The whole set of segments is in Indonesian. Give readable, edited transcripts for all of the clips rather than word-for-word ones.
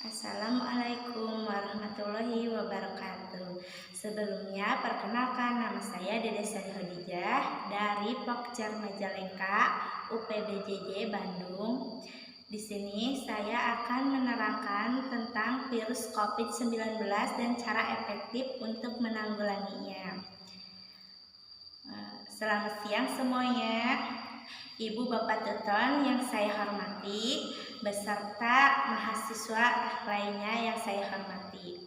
Assalamualaikum warahmatullahi wabarakatuh. Sebelumnya, perkenalkan nama saya Dede Sari Khadijah dari Pokjar Majalengka, UPBJJ Bandung. Di sini saya akan menerangkan tentang virus COVID-19 dan cara efektif untuk menanggulanginya. Selamat siang semuanya. Ibu Bapak Tuton yang saya hormati, beserta mahasiswa lainnya yang saya hormati.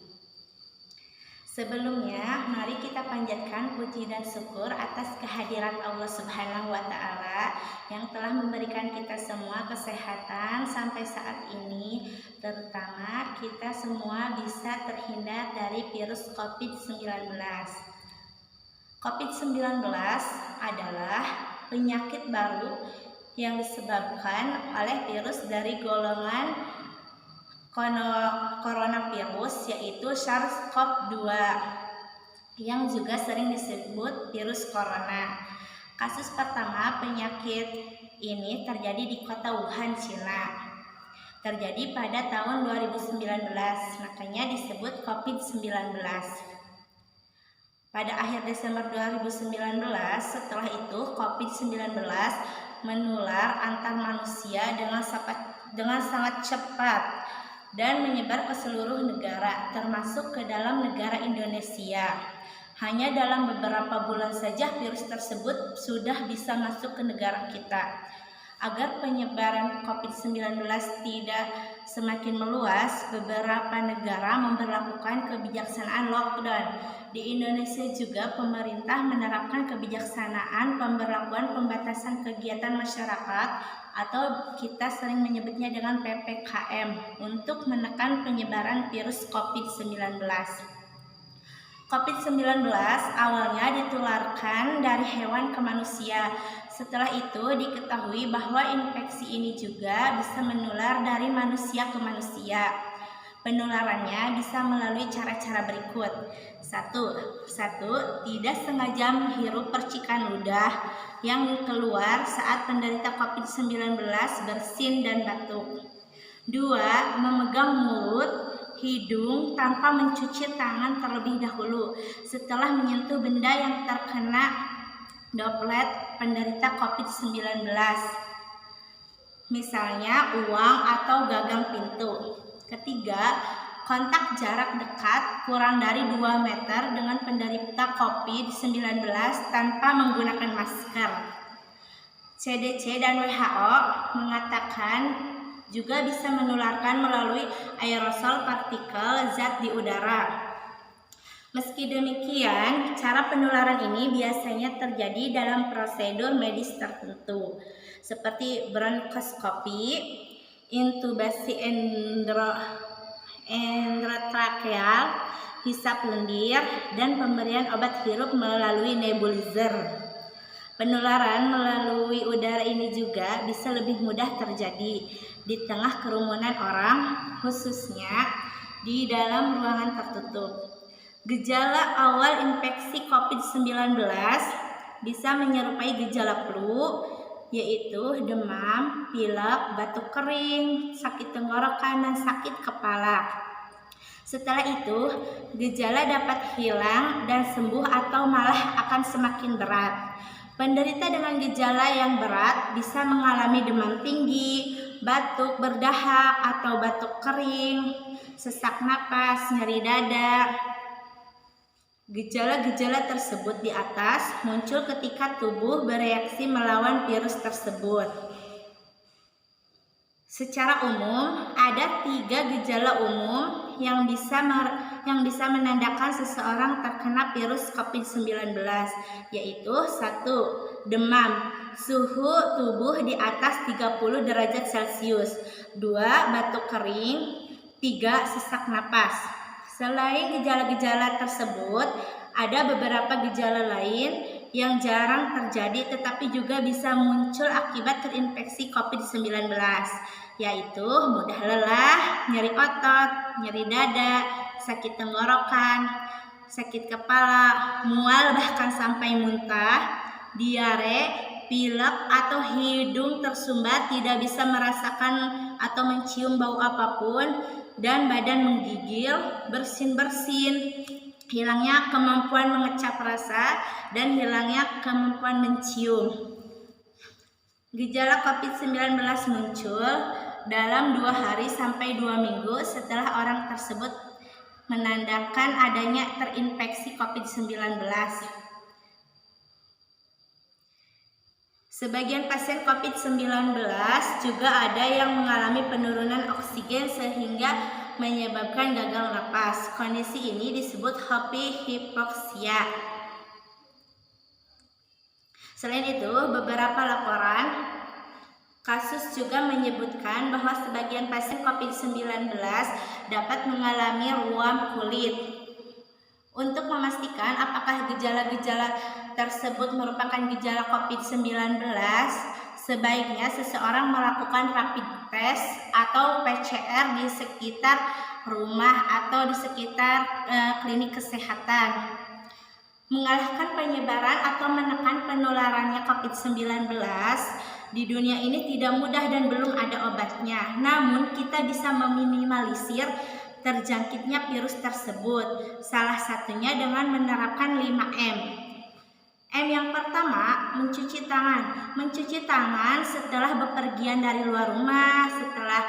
Sebelumnya, mari kita panjatkan puji dan syukur atas kehadiran Allah Subhanahu wa Ta'ala yang telah memberikan kita semua kesehatan sampai saat ini, terutama kita semua bisa terhindar dari virus COVID-19. COVID-19 adalah penyakit baru yang disebabkan oleh virus dari golongan coronavirus, yaitu SARS-CoV-2 yang juga sering disebut virus corona. Kasus pertama penyakit ini terjadi di kota Wuhan, Cina. Terjadi pada tahun 2019, makanya disebut COVID-19. Pada akhir Desember 2019, setelah itu COVID-19 menular antar manusia dengan sangat cepat dan menyebar ke seluruh negara, termasuk ke dalam negara Indonesia. Hanya dalam beberapa bulan saja virus tersebut sudah bisa masuk ke negara kita. Agar penyebaran COVID-19 tidak semakin meluas, beberapa negara memberlakukan kebijaksanaan lockdown. Di Indonesia juga pemerintah menerapkan kebijaksanaan pemberlakuan pembatasan kegiatan masyarakat atau kita sering menyebutnya dengan PPKM untuk menekan penyebaran virus COVID-19. COVID-19 awalnya ditularkan dari hewan ke manusia. Setelah itu diketahui bahwa infeksi ini juga bisa menular dari manusia ke manusia. Penularannya bisa melalui cara-cara berikut. Satu, tidak sengaja menghirup percikan ludah yang keluar saat penderita COVID-19 bersin dan batuk. 2, memegang mulut, hidung tanpa mencuci tangan terlebih dahulu setelah menyentuh benda yang terkena droplet penderita COVID-19, misalnya uang atau gagang pintu. Ketiga, kontak jarak dekat kurang dari 2 meter dengan penderita COVID-19 tanpa menggunakan masker. CDC dan WHO mengatakan juga bisa menularkan melalui aerosol partikel zat di udara. Meski demikian, cara penularan ini biasanya terjadi dalam prosedur medis tertentu, seperti bronkoskopi, intubasi endotrakeal, hisap lendir, dan pemberian obat hirup melalui nebulizer. Penularan melalui udara ini juga bisa lebih mudah terjadi di tengah kerumunan orang, khususnya di dalam ruangan tertutup. Gejala awal infeksi COVID-19 bisa menyerupai gejala flu, yaitu demam, pilek, batuk kering, sakit tenggorokan, dan sakit kepala. Setelah itu, gejala dapat hilang dan sembuh atau malah akan semakin berat. Penderita dengan gejala yang berat bisa mengalami demam tinggi, batuk berdahak atau batuk kering, sesak napas, nyeri dada. Gejala-gejala tersebut di atas muncul ketika tubuh bereaksi melawan virus tersebut. Secara umum, ada 3 gejala umum yang bisa menandakan seseorang terkena virus COVID-19, yaitu 1. Demam, suhu tubuh di atas 30 derajat Celcius. 2. Batuk kering. 3. Sesak napas. Selain gejala-gejala tersebut, ada beberapa gejala lain yang jarang terjadi tetapi juga bisa muncul akibat terinfeksi COVID-19, yaitu mudah lelah, nyeri otot, nyeri dada, sakit tenggorokan, sakit kepala, mual bahkan sampai muntah, diare, pilek atau hidung tersumbat, tidak bisa merasakan atau mencium bau apapun, dan badan menggigil, bersin-bersin, hilangnya kemampuan mengecap rasa, dan hilangnya kemampuan mencium. Gejala COVID-19 muncul dalam 2 hari sampai 2 minggu setelah orang tersebut menandakan adanya terinfeksi COVID-19. Sebagian pasien COVID-19 juga ada yang mengalami penurunan oksigen sehingga menyebabkan gagal napas. Kondisi ini disebut hipoksia. Selain itu, beberapa laporan kasus juga menyebutkan bahwa sebagian pasien COVID-19 dapat mengalami ruam kulit. Untuk memastikan apakah gejala-gejala tersebut merupakan gejala COVID-19, sebaiknya seseorang melakukan rapid test atau PCR di sekitar rumah atau di sekitar klinik kesehatan. Mengalahkan penyebaran atau menekan penularannya COVID-19 di dunia ini tidak mudah dan belum ada obatnya. Namun kita bisa meminimalisir terjangkitnya virus tersebut. Salah satunya dengan menerapkan 5M. M yang pertama, mencuci tangan. Mencuci tangan setelah bepergian dari luar rumah, setelah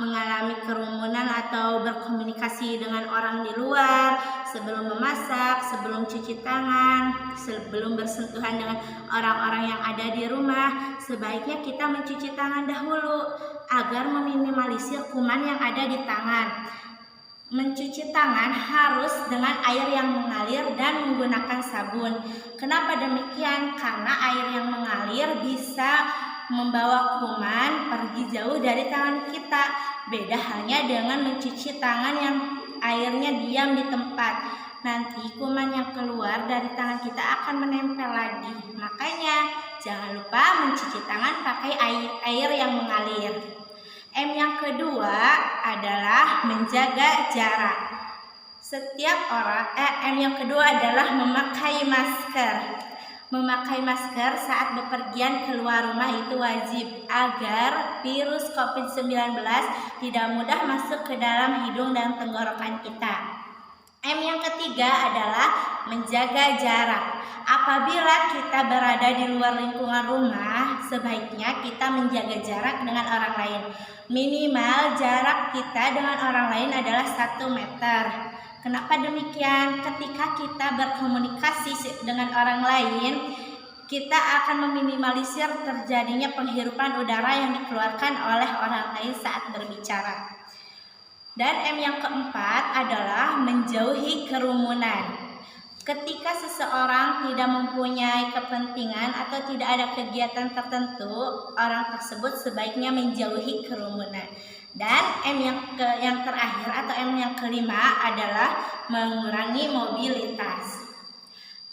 mengalami kerumunan atau berkomunikasi dengan orang di luar, sebelum memasak, sebelum cuci tangan, sebelum bersentuhan dengan orang-orang yang ada di rumah. Sebaiknya kita mencuci tangan dahulu agar meminimalisir kuman yang ada di tangan. Mencuci tangan harus dengan air yang mengalir dan menggunakan sabun. Kenapa demikian? Karena air yang mengalir bisa membawa kuman pergi jauh dari tangan kita. Beda halnya dengan mencuci tangan yang airnya diam di tempat. Nanti kuman yang keluar dari tangan kita akan menempel lagi. Makanya jangan lupa mencuci tangan pakai air yang mengalir. M yang kedua adalah menjaga jarak. M yang kedua adalah memakai masker. Memakai masker saat bepergian keluar rumah itu wajib agar virus COVID-19 tidak mudah masuk ke dalam hidung dan tenggorokan kita. M yang ketiga adalah menjaga jarak. Apabila kita berada di luar lingkungan rumah, sebaiknya kita menjaga jarak dengan orang lain. Minimal jarak kita dengan orang lain adalah 1 meter. Kenapa demikian? Ketika kita berkomunikasi dengan orang lain, kita akan meminimalisir terjadinya penghirupan udara yang dikeluarkan oleh orang lain saat berbicara. Dan M yang keempat adalah menjauhi kerumunan. Ketika seseorang tidak mempunyai kepentingan atau tidak ada kegiatan tertentu, orang tersebut sebaiknya menjauhi kerumunan. Dan M yang terakhir atau M yang kelima adalah mengurangi mobilitas.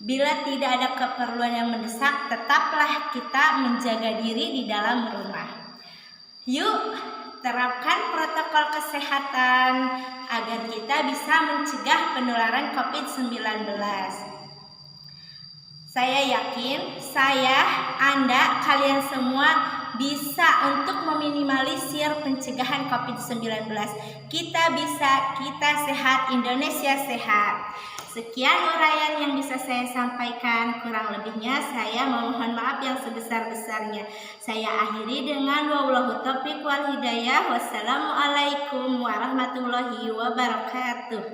Bila tidak ada keperluan yang mendesak, tetaplah kita menjaga diri di dalam rumah. Yuk, terapkan protokol kesehatan agar kita bisa mencegah penularan COVID-19. Saya yakin Anda, kalian semua bisa untuk meminimalisir pencegahan COVID-19. Kita bisa, kita sehat, Indonesia sehat. Sekian uraian yang bisa saya sampaikan, kurang lebihnya saya memohon maaf yang sebesar-besarnya. Saya akhiri dengan wallahu taufiq wal hidayah. Wassalamualaikum warahmatullahi wabarakatuh.